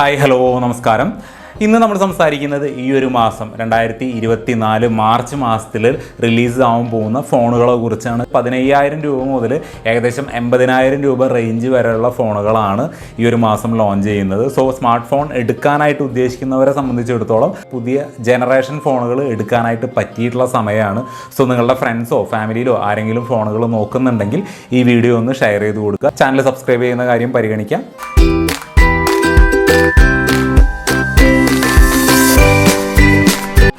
Hi hello നമസ്കാരം. ഇന്ന് നമ്മൾ സംസാരിക്കുന്നത് ഈ ഒരു മാസം 2024 മാർച്ച് മാസത്തിൽ റിലീസ് ആവാൻ പോകുന്ന ഫോണുകളെ കുറിച്ചാണ്. 15,000 രൂപ മുതൽ ഏകദേശം 80,000 രൂപ റേഞ്ച് വരെയുള്ള ഫോണുകളാണ് ഈ ഒരു മാസം ലോഞ്ച് ചെയ്യുന്നത്. സോ സ്മാർട്ട് ഫോൺ എടുക്കാനായിട്ട് ഉദ്ദേശിക്കുന്നവരെ സംബന്ധിച്ചിടത്തോളം പുതിയ ജനറേഷൻ ഫോണുകൾ എടുക്കാനായിട്ട് പറ്റിയിട്ടുള്ള സമയമാണ്. സോ നിങ്ങളുടെ ഫ്രണ്ട്സോ ഫാമിലിയിലോ ആരെങ്കിലും ഫോണുകൾ നോക്കുന്നുണ്ടെങ്കിൽ ഈ വീഡിയോ ഒന്ന് ഷെയർ ചെയ്ത് കൊടുക്കുക. ചാനൽ സബ്സ്ക്രൈബ് ചെയ്യുന്ന കാര്യം പരിഗണിക്കാം.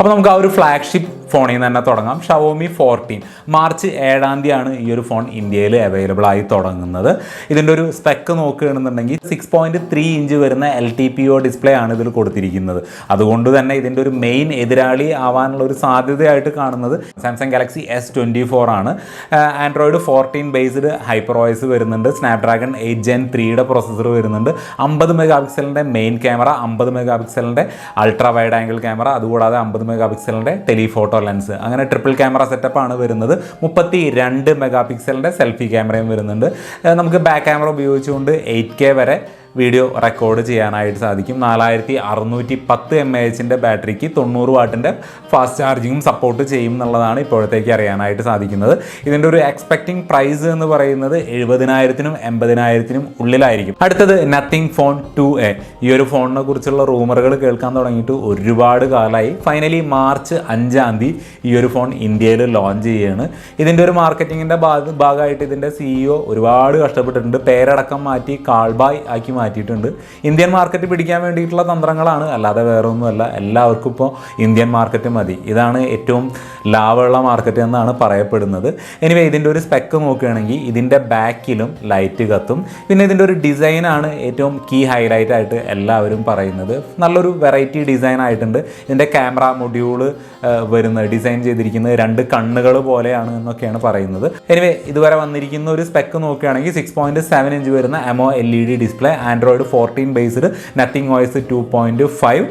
അപ്പോൾ നമുക്ക് ആ ഒരു ഫ്ലാഗ്ഷിപ്പ് ഫോണിൽ നിന്ന് തന്നെ തുടങ്ങാം. ഷവോമി 14 മാർച്ച് 7-ാം തീയതിയാണ് ഈ ഒരു ഫോൺ ഇന്ത്യയിൽ അവൈലബിൾ ആയി തുടങ്ങുന്നത്. ഇതിൻ്റെ ഒരു സ്പെക്ക് നോക്കുകയാണെന്നുണ്ടെങ്കിൽ 6.3 ഇഞ്ച് വരുന്ന LTPO ഡിസ്പ്ലേ ആണ് ഇതിൽ കൊടുത്തിരിക്കുന്നത്. അതുകൊണ്ട് തന്നെ ഇതിൻ്റെ ഒരു മെയിൻ എതിരാളി ആവാനുള്ള ഒരു സാധ്യതയായിട്ട് കാണുന്നത് സാംസങ് ഗാലക്സി S24 ആണ്. ആൻഡ്രോയിഡ് 14 ബേസ്ഡ് ഹൈപ്പർ OS വരുന്നുണ്ട്. സ്നാപ്ഡ്രാഗൺ 8 Gen 3യുടെ പ്രൊസസ്സർ വരുന്നുണ്ട്. 50 മെഗാ പിക്സലിൻ്റെ മെയിൻ ക്യാമറ, 50 മെഗാ പിക്സലിൻ്റെ അൾട്രാ വൈഡ് ആംഗിൾ ക്യാമറ, അതുകൂടാതെ 50 മെഗാ പിക്സലിൻ്റെ ടെലിഫോട്ടോ ലെൻസ്, അങ്ങനെ ട്രിപ്പിൾ ക്യാമറ സെറ്റപ്പാണ് വരുന്നത്. 32 മെഗാ പിക്സലിൻ്റെ സെൽഫി ക്യാമറയും വരുന്നുണ്ട്. നമുക്ക് ബാക്ക് ക്യാമറ ഉപയോഗിച്ചുകൊണ്ട് 8K വരെ വീഡിയോ റെക്കോർഡ് ചെയ്യാനായിട്ട് സാധിക്കും. 4610 mAh ബാറ്ററിക്ക് 90 വാട്ടിൻ്റെ ഫാസ്റ്റ് ചാർജിങ്ങും സപ്പോർട്ട് ചെയ്യും എന്നുള്ളതാണ് ഇപ്പോഴത്തേക്ക് അറിയാനായിട്ട് സാധിക്കുന്നത്. ഇതിൻ്റെ ഒരു എക്സ്പെക്റ്റിംഗ് പ്രൈസ് എന്ന് പറയുന്നത് 70,000-നും 80,000-നും ഉള്ളിലായിരിക്കും. അടുത്തത് നത്തിങ് ഫോൺ 2A. ഈ ഒരു ഫോണിനെ കുറിച്ചുള്ള റൂമറുകൾ കേൾക്കാൻ തുടങ്ങിയിട്ട് ഒരുപാട് കാലമായി. ഫൈനലി മാർച്ച് 5-ാം തീയതി ഈ ഒരു ഫോൺ ഇന്ത്യയിൽ ലോഞ്ച് ചെയ്യുകയാണ്. ഇതിൻ്റെ ഒരു മാർക്കറ്റിങ്ങിൻ്റെ ഭാഗമായിട്ട് ഇതിൻ്റെ CEO ഒരുപാട് കഷ്ടപ്പെട്ടിട്ടുണ്ട്. പേരടക്കം മാറ്റി കാൾബായ് ആക്കി മാറ്റിയിട്ടുണ്ട്. ഇന്ത്യൻ മാർക്കറ്റ് പിടിക്കാൻ വേണ്ടിയിട്ടുള്ള തന്ത്രങ്ങളാണ്, അല്ലാതെ വേറെ ഒന്നുമല്ല. എല്ലാവർക്കും ഇപ്പോൾ ഇന്ത്യൻ മാർക്കറ്റ് മതി. ഇതാണ് ഏറ്റവും ലാഭമുള്ള മാർക്കറ്റ് എന്നാണ് പറയപ്പെടുന്നത്. എനിവേ ഇതിൻ്റെ ഒരു സ്പെക്ക് നോക്കുകയാണെങ്കിൽ ഇതിൻ്റെ ബാക്കിലും ലൈറ്റ് കത്തും. പിന്നെ ഇതിൻ്റെ ഒരു ഡിസൈനാണ് ഏറ്റവും കീ ഹൈലൈറ്റ് ആയിട്ട് എല്ലാവരും പറയുന്നത്. നല്ലൊരു വെറൈറ്റി ഡിസൈൻ ആയിട്ടുണ്ട്. ഇതിൻ്റെ ക്യാമറ മൊഡ്യൂള് വരുന്നത് ഡിസൈൻ ചെയ്തിരിക്കുന്നത് 2 കണ്ണുകൾ പോലെയാണ് എന്നൊക്കെയാണ് പറയുന്നത്. എനിവേ ഇതുവരെ വന്നിരിക്കുന്ന ഒരു സ്പെക്ക് നോക്കുകയാണെങ്കിൽ 6.7 ഇഞ്ച് വരുന്ന AMOLED display, Android 14 based nothing OS 2.5,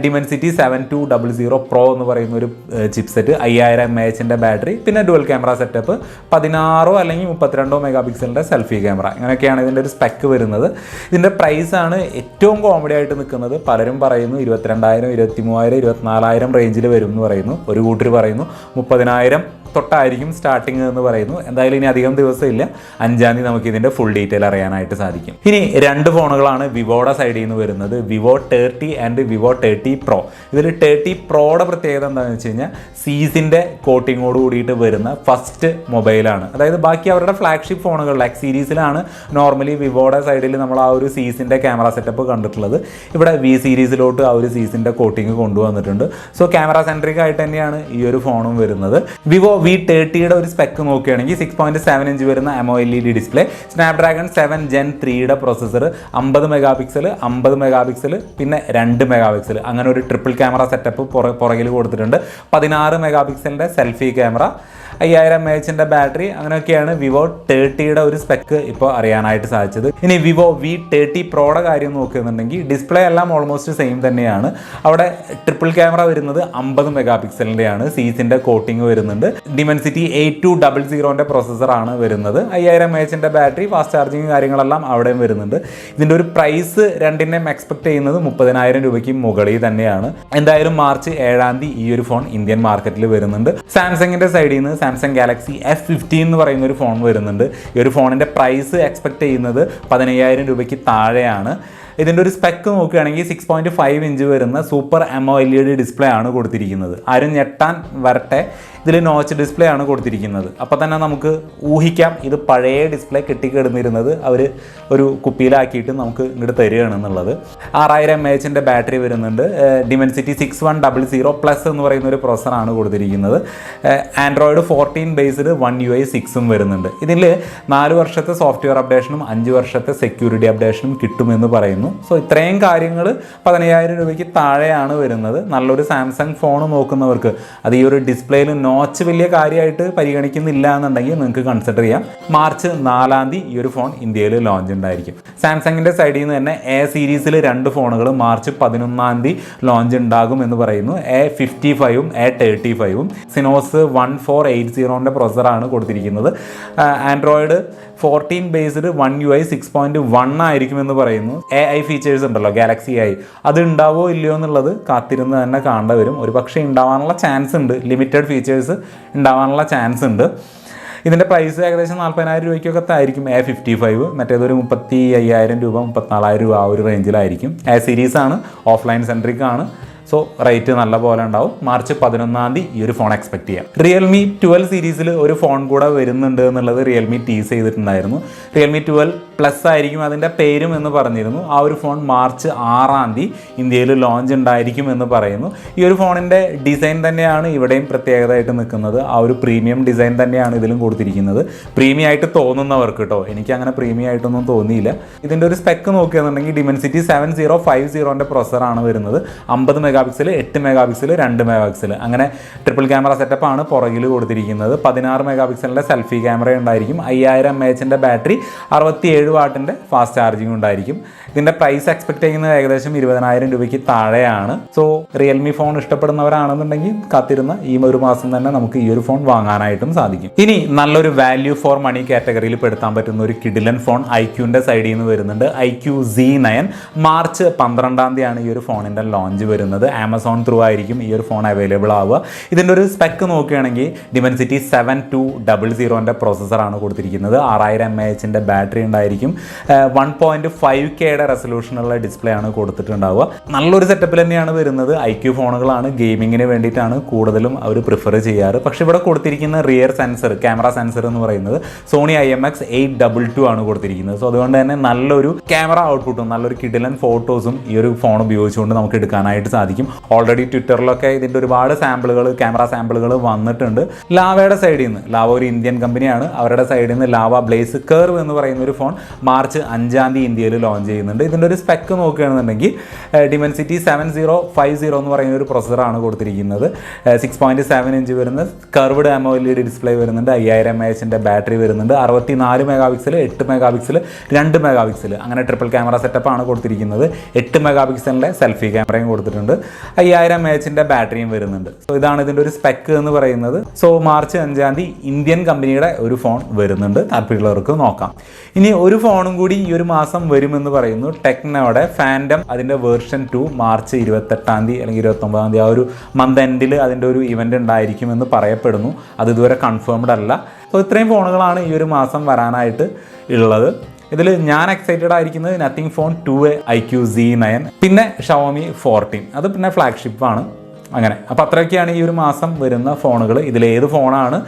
Dimensity 7200 Pro എന്ന് പറയുന്ന ഒരു ചിപ്സെറ്റ്, 5000 mAh ബാറ്ററി, പിന്നെ ഡുവൽ ക്യാമറ സെറ്റപ്പ്, 16 അല്ലെങ്കിൽ 32 മെഗാ പിക്സലിൻ്റെ സെൽഫി ക്യാമറ. ഇങ്ങനെയൊക്കെയാണ് ഇതിൻ്റെ ഒരു സ്പെക്ക് വരുന്നത്. ഇതിൻ്റെ പ്രൈസാണ് ഏറ്റവും കോമഡി ആയിട്ട് നിൽക്കുന്നത്. പലരും പറയുന്നു 22,000, 23,000, 24,000 റേഞ്ചിൽ വരും എന്ന് പറയുന്നു. ഒരു കൂട്ടർ പറയുന്നു 30,000 തൊട്ടായിരിക്കും സ്റ്റാർട്ടിങ് എന്ന് പറയുന്നു. എന്തായാലും ഇനി അധികം ദിവസമില്ല, 5-ാം തീയതി നമുക്ക് ഇതിൻ്റെ ഫുൾ ഡീറ്റെയിൽ അറിയാനായിട്ട് സാധിക്കും. ഇനി 2 ഫോണുകളാണ് വിവോയുടെ സൈഡിൽ നിന്ന് വരുന്നത്. Vivo 30 and Vivo 30 Pro. ഇതിൽ 30 Proയുടെ പ്രത്യേകത എന്താണെന്ന് വെച്ച് കഴിഞ്ഞാൽ സീസിൻ്റെ കോട്ടിങ്ങോട് കൂടിയിട്ട് വരുന്ന ഫസ്റ്റ് മൊബൈലാണ്. അതായത് ബാക്കി അവരുടെ ഫ്ലാഗ്ഷിപ്പ് ഫോണുകളിൽ X സീരീസിലാണ് നോർമലി വിവോയുടെ സൈഡിൽ നമ്മൾ ആ ഒരു സീസിൻ്റെ ക്യാമറ സെറ്റപ്പ് കണ്ടിട്ടുള്ളത്. ഇവിടെ V സീരീസിലോട്ട് ആ ഒരു സീസിൻ്റെ കോട്ടിങ് കൊണ്ടുവന്നിട്ടുണ്ട്. സോ ക്യാമറ സെൻട്രിക് ആയിട്ട് തന്നെയാണ് ഈ ഒരു ഫോണും വരുന്നത്. വിവോ V30യുടെ ഒരു സ്പെക്ക് നോക്കുകയാണെങ്കിൽ 6.7 ഇഞ്ച് വരുന്ന AMOLED ഡിസ്പ്ലേ, സ്നാപ്ഡ്രാഗൺ 7 Gen 3യുടെ processor, 50 mega pixel, 50 mega pixel, പിന്നെ 2 മെഗാ പിക്സൽ, അങ്ങനെ ഒരു ട്രിപ്പിൾ ക്യാമറ സെറ്റപ്പ് പുറകിൽ കൊടുത്തിട്ടുണ്ട്. 16 മെഗാ പിക്സലിൻ്റെ സെൽഫി ക്യാമറ, 5000 mAh ബാറ്ററി, അങ്ങനെയൊക്കെയാണ് വിവോ 30യുടെ ഒരു സ്പെക്ക് ഇപ്പോൾ അറിയാനായിട്ട് സാധിച്ചത്. ഇനി വിവോ V30 Proയുടെ കാര്യം നോക്കുകയാണെന്നുണ്ടെങ്കിൽ ഡിസ്പ്ലേ എല്ലാം ഓൾമോസ്റ്റ് സെയിം തന്നെയാണ്. അവിടെ ട്രിപ്പിൾ ക്യാമറ വരുന്നത് 50 മെഗാ പിക്സലിൻ്റെയാണ്, സീസിൻ്റെ കോട്ടിങ് വരുന്നുണ്ട്. ഡിമെൻസിറ്റി 8200 പ്രൊസസ്സറാണ് വരുന്നത്. 5000 mAh ബാറ്ററി, ഫാസ്റ്റ് ചാർജിങ് കാര്യങ്ങളെല്ലാം അവിടെയും വരുന്നുണ്ട്. ഇതിൻ്റെ ഒരു പ്രൈസ് രണ്ടിനെയും എക്സ്പെക്ട് ചെയ്യുന്നത് 30,000 രൂപയ്ക്ക് മുകളിൽ തന്നെയാണ്. എന്തായാലും മാർച്ച് 7-ാം തീയതി ഈ ഒരു ഫോൺ ഇന്ത്യൻ മാർക്കറ്റിൽ വരുന്നുണ്ട്. സാംസങ്ങിൻ്റെ സൈഡിൽ നിന്ന് സാംസങ് ഗാലക്സി S15 എന്ന് പറയുന്ന ഒരു ഫോൺ വരുന്നുണ്ട്. ഈ ഒരു ഫോണിൻ്റെ പ്രൈസ് എക്സ്പെക്ട് ചെയ്യുന്നത് 15,000 രൂപയ്ക്ക് താഴെയാണ്. ഇതിൻ്റെ ഒരു സ്പെക്ക് നോക്കുകയാണെങ്കിൽ 6.5 ഇഞ്ച് വരുന്ന സൂപ്പർ AMOLED ഡിസ്പ്ലേ ആണ് കൊടുത്തിരിക്കുന്നത്. ആരും ഞെട്ടാൻ വരട്ടെ, ഇതിൽ നോച്ച് ഡിസ്പ്ലേ ആണ് കൊടുത്തിരിക്കുന്നത്. അപ്പോൾ തന്നെ നമുക്ക് ഊഹിക്കാം ഇത് പഴയ ഡിസ്പ്ലേ കെട്ടിക്കിടന്നിരുന്നത് അവർ ഒരു കുപ്പിയിലാക്കിയിട്ട് നമുക്ക് ഇങ്ങോട്ട് തരികയാണെന്നുള്ളത്. 6000 mAh ബാറ്ററി വരുന്നുണ്ട്. ഡിമെൻസിറ്റി 6100+ എന്ന് പറയുന്ന ഒരു പ്രൊസസ്സറാണ് കൊടുത്തിരിക്കുന്നത്. ആൻഡ്രോയിഡ് 14 ബേസ്ഡ് One UI 6ഉം വരുന്നുണ്ട്. ഇതിൽ 4 വർഷത്തെ സോഫ്റ്റ്വെയർ അപ്ഡേഷനും 5 വർഷത്തെ സെക്യൂരിറ്റി അപ്ഡേഷനും കിട്ടുമെന്ന് പറയുന്നു. സോ ഇത്രയും കാര്യങ്ങൾ 15,000 രൂപയ്ക്ക് താഴെയാണ് വരുന്നത്. നല്ലൊരു സാംസങ് ഫോൺ നോക്കുന്നവർക്ക് അത് ഈ ഒരു ഡിസ്പ്ലേയിൽ നോച്ച് വലിയ കാര്യമായിട്ട് പരിഗണിക്കുന്നില്ല എന്നുണ്ടെങ്കിൽ നിങ്ങൾക്ക് കൺസിഡർ ചെയ്യാം. മാർച്ച് 4-ാം തീയതി ഈ ഒരു ഫോൺ ഇന്ത്യയിൽ ലോഞ്ച് ഉണ്ടായിരിക്കും. സാംസങ്ങിൻ്റെ സൈഡിൽ നിന്ന് തന്നെ A സീരീസിൽ 2 ഫോണുകൾ മാർച്ച് 11-ാം തീയതി ലോഞ്ച് ഉണ്ടാകും എന്ന് പറയുന്നു. A55ഉം A35ഉം. സിനോസ് 1480 പ്രൊസസ്സറാണ് കൊടുത്തിരിക്കുന്നത്. ആൻഡ്രോയിഡ് 14 ബേസ്ഡ് 1 UI 6.1 ആയിരിക്കുമെന്ന് പറയുന്നു. AI ഫീച്ചേഴ്സ് ഉണ്ടല്ലോ, ഗാലക്സി AI, അത് ഉണ്ടാവോ ഇല്ലയോ എന്നുള്ളത് കാത്തിരുന്ന് തന്നെ കാണേണ്ടി വരും. ഒരു പക്ഷേ ഉണ്ടാവാനുള്ള ചാൻസ് ഉണ്ട്, ലിമിറ്റഡ് ഫീച്ചേഴ്സ് ഉണ്ടാവാനുള്ള ചാൻസ് ഉണ്ട്. ഇതിൻ്റെ പ്രൈസ് ഏകദേശം 40,000 രൂപയ്ക്കൊക്കെ ആയിരിക്കും A55. മറ്റേതൊരു 35,000 രൂപ 34,000 രൂപ ആ ഒരു റേഞ്ചിലായിരിക്കും. A സീരീസാണ്, ഓഫ്ലൈൻ സെൻട്രിക് ആണ്. സോ റേറ്റ് നല്ല പോലെ ഉണ്ടാവും. മാർച്ച് 11 ഈ ഒരു ഫോൺ എക്സ്പെക്ട് ചെയ്യാം. റിയൽമി 12 സീരീസിൽ ഒരു ഫോൺ കൂടെ വരുന്നുണ്ട് എന്നുള്ളത് റിയൽമി ടീസ് ചെയ്തിട്ടുണ്ടായിരുന്നു. റിയൽമി 12 പ്ലസ് ആയിരിക്കും അതിൻ്റെ പേരും എന്ന് പറഞ്ഞിരുന്നു. ആ ഒരു ഫോൺ മാർച്ച് 6 ഇന്ത്യയിൽ ലോഞ്ച് ഉണ്ടായിരിക്കും എന്ന് പറയുന്നു. ഈ ഒരു ഫോണിൻ്റെ ഡിസൈൻ തന്നെയാണ് ഇവിടെയും പ്രത്യേകതയായിട്ട് നിൽക്കുന്നത്. ആ ഒരു പ്രീമിയം ഡിസൈൻ തന്നെയാണ് ഇതിലും കൊടുത്തിരിക്കുന്നത്. പ്രീമിയം ആയിട്ട് തോന്നുന്നവർക്ക് കേട്ടോ, എനിക്ക് അങ്ങനെ പ്രീമിയം ആയിട്ടൊന്നും തോന്നിയില്ല. ഇതിൻ്റെ ഒരു സ്പെക്ക് നോക്കുകയാണെന്നുണ്ടെങ്കിൽ Dimensity 7050 പ്രോസറാണ് വരുന്നത്. 50 മെഗാപിക്സൽ, 8 മെഗാപിക്സൽ, 2 മെഗാപിക്സൽ, അങ്ങനെ ട്രിപ്പിൾ ക്യാമറ സെറ്റപ്പാണ് പുറകിൽ കൊടുത്തിരിക്കുന്നത്. 16 മെഗാപിക്സലിൻ്റെ സെൽഫി ക്യാമറ ഉണ്ടായിരിക്കും. 5000 mAh ബാറ്ററി, 67 വാട്ടിൻ്റെ ഫാസ്റ്റ് ചാർജിങ് ഉണ്ടായിരിക്കും. ഇതിൻ്റെ പ്രൈസ് എക്സ്പെക്ട് ചെയ്യുന്നത് ഏകദേശം 20,000 രൂപയ്ക്ക് താഴെയാണ്. സോ റിയൽമി ഫോൺ ഇഷ്ടപ്പെടുന്നവരാണെന്നുണ്ടെങ്കിൽ കാത്തിരുന്ന ഈ ഒരു മാസം തന്നെ നമുക്ക് ഈ ഒരു ഫോൺ വാങ്ങാനായിട്ടും സാധിക്കും. ഇനി നല്ലൊരു വാല്യൂ ഫോർ മണി കാറ്റഗറിയിൽ പെടുത്താൻ പറ്റുന്ന ഒരു കിഡിലൻ ഫോൺ ഐക്യൂൻ്റെ സൈഡിൽ നിന്ന് വരുന്നുണ്ട്. iQOO Z9 മാർച്ച് 12 ഈ ഒരു ഫോണിൻ്റെ ലോഞ്ച് വരുന്നത്. ആമസോൺ ത്രൂ ആയിരിക്കും ഈ ഒരു ഫോൺ അവൈലബിൾ ആവുക. ഇതിൻ്റെ ഒരു സ്പെക്ക് നോക്കുകയാണെങ്കിൽ Dimensity 7200 പ്രോസസ്സറാണ് കൊടുത്തിരിക്കുന്നത്. 6000 mAh ബാറ്ററി ഉണ്ടായിരിക്കും. 1.5K റെസൊല്യൂഷനുള്ള ഡിസ്പ്ലേ ആണ് കൊടുത്തിട്ടുണ്ടാവുക. നല്ലൊരു സെറ്റപ്പിൽ തന്നെയാണ് വരുന്നത്. iQOO ഫോണുകളാണ് ഗെയിമിങ്ങിന് വേണ്ടിയിട്ടാണ് കൂടുതലും അവർ പ്രിഫർ ചെയ്യാറ്. പക്ഷേ ഇവിടെ കൊടുത്തിരിക്കുന്ന റിയർ സെൻസർ, ക്യാമറ സെൻസർ എന്ന് പറയുന്നത് സോണി IMX822 ആണ് കൊടുത്തിരിക്കുന്നത്. സോ അതുകൊണ്ട് തന്നെ നല്ലൊരു ക്യാമറ ഔട്ട്പുട്ടും നല്ലൊരു കിഡിലൻ ഫോട്ടോസും ഈ ഒരു ഫോൺ ഉപയോഗിച്ചുകൊണ്ട് നമുക്ക് എടുക്കാനായിട്ട് സാധിക്കും. ഓൾറെഡി ട്വിറ്ററിലൊക്കെ ഇതിൻ്റെ ഒരുപാട് സാമ്പിളുകൾ, ക്യാമറ സാമ്പിളുകൾ വന്നിട്ടുണ്ട്. ലാവയുടെ സൈഡിൽ നിന്ന്, ലാവ ഒരു ഇന്ത്യൻ കമ്പനിയാണ്, അവരുടെ സൈഡിൽ നിന്ന് ലാവ ബ്ലേസ് കർവ് എന്ന് പറയുന്ന ഒരു ഫോൺ മാർച്ച് 5 ഇന്ത്യയിൽ ലോഞ്ച് ചെയ്യുന്നുണ്ട്. ഇതിൻ്റെ ഒരു സ്പെക്ക് നോക്കുകയാണെന്നുണ്ടെങ്കിൽ Dimensity 7050 എന്ന് പറയുന്ന ഒരു പ്രോസസ്സറാണ് കൊടുത്തിരിക്കുന്നത്. 6.7 ഇഞ്ച് വരുന്ന കർവ്ഡ് AMOLED ഡിസ്പ്ലേ വരുന്നുണ്ട്. 5000 mAh ബാറ്ററി വരുന്നുണ്ട്. 64 മെഗാപിക്സൽ, 8 മെഗാപിക്സൽ, 2 മെഗാപിക്സൽ, അങ്ങനെ ട്രിപ്പിൾ ക്യാമറ സെറ്റപ്പാണ് കൊടുത്തിരിക്കുന്നത്. 8 മെഗാപിക്സലിൻ്റെ സെൽഫി ക്യാമറയും കൊടുത്തിട്ടുണ്ട്. 5000 mAh ബാറ്ററിയും വരുന്നുണ്ട്. സോ ഇതാണ് ഇതിൻ്റെ ഒരു സ്പെക്ക് എന്ന് പറയുന്നത്. സോ മാർച്ച് 5 ഇന്ത്യൻ കമ്പനിയുടെ ഒരു ഫോൺ വരുന്നുണ്ട്. താല്പര്യമുള്ളവർക്ക് നോക്കാം. ഇനി ഒരു ഫോണും കൂടി ഈ ഒരു മാസം വരുമെന്ന് പറയുന്നു. ടെക്നോയുടെ ഫാൻഡം അതിൻ്റെ വേർഷൻ 2 മാർച്ച് 28 അല്ലെങ്കിൽ 29 ആ ഒരു മന്ത് എൻഡിൽ അതിൻ്റെ ഒരു ഇവൻ്റ് ഉണ്ടായിരിക്കുമെന്ന് പറയപ്പെടുന്നു. അത് ഇതുവരെ കൺഫേംഡ് അല്ല. സോ ഇത്രയും ഫോണുകളാണ് ഈ ഒരു മാസം വരാനായിട്ട് ഉള്ളത്. ഇതിൽ ഞാൻ എക്സൈറ്റഡ് ആയിരിക്കുന്നത് nothing phone 2A iQOO Z9, പിന്നെ Xiaomi 14, അത് പിന്നെ ഫ്ലാഗ്ഷിപ്പാണ്. അങ്ങനെ അപ്പോൾ അത്രയൊക്കെയാണ് ഈ ഒരു മാസം വരുന്ന ഫോണുകൾ. ഇതിലേത് ഫോണാണ്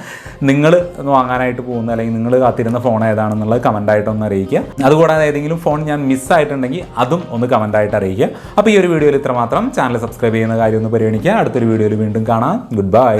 നിങ്ങൾ വാങ്ങാനായിട്ട് പോകുന്നത്, അല്ലെങ്കിൽ നിങ്ങൾ കാത്തിരുന്ന ഫോൺ ഏതാണെന്നുള്ളത് കമൻറ്റായിട്ടൊന്ന് അറിയിക്കുക. അതുകൂടാതെ ഏതെങ്കിലും ഫോൺ ഞാൻ മിസ്സായിട്ടുണ്ടെങ്കിൽ അതും ഒന്ന് കമൻറ്റായിട്ട് അറിയിക്കുക. അപ്പോൾ ഈ ഒരു വീഡിയോയിൽ ഇത്ര മാത്രം. ചാനൽ സബ്സ്ക്രൈബ് ചെയ്യുന്ന കാര്യം ഒന്ന് പരിഗണിക്കുക. അടുത്തൊരു വീഡിയോയിൽ വീണ്ടും കാണാം. Good bye.